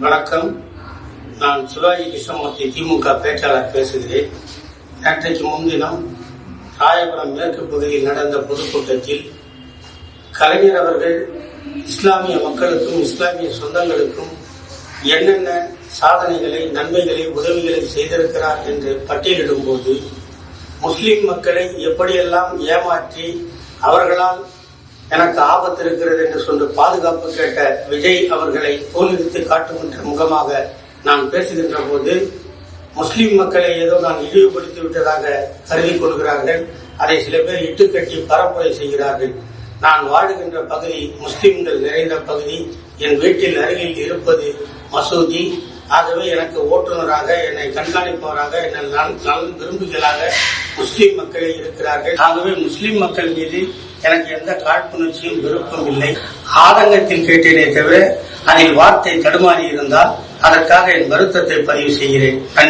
வணக்கம். நான் சிவாஜி கிருஷ்ணமூர்த்தி, திமுக பேச்சாளர் பேசுகிறேன். நேற்றைக்கு முன்தினம் ராயபுரம் மேற்கு பகுதியில் நடந்த பொதுக்கூட்டத்தில் கலைஞர் அவர்கள் இஸ்லாமிய மக்களுக்கும் இஸ்லாமிய சொந்தங்களுக்கும் என்னென்ன சாதனைகளை, நன்மைகளை, உதவிகளை செய்திருக்கிறார் என்று பட்டியலிடும் போது முஸ்லிம் மக்களை எப்படியெல்லாம் ஏமாற்றி அவர்களால் எனக்கு ஆபத்து இருக்கிறது என்று சொல்லி பாதுகாப்பு கேட்ட விஜய் அவர்களை தோல்வித்து காட்டுகின்ற முகமாக நான் பேசுகின்ற போது முஸ்லிம் மக்களை ஏதோ நான் இழிவுபடுத்தி விட்டதாக கருதி கொள்கிறார்கள். அதை சில பேர் இட்டுக்கட்டி பரப்புரை செய்கிறார்கள். நான் வாழுகின்ற பகுதி முஸ்லிம்கள் நிறைந்த பகுதி. என் வீட்டில் அருகில் இருப்பது மசூதி. ஆகவே எனக்கு ஓட்டுநராக, என்னை கண்காணிப்பவராக, என்னை நலன் விரும்புகளாக முஸ்லிம் மக்களே இருக்கிறார்கள். ஆகவே முஸ்லிம் மக்கள் மீது எனக்கு எந்த காழ்ப்புணர்ச்சியும் விருப்பம் இல்லை. ஆதங்கத்தில் கேட்டேனே தவிர அதில் வார்த்தை தடுமாறி இருந்தால் அதற்காக என் வருத்தத்தை பதிவு செய்கிறேன்.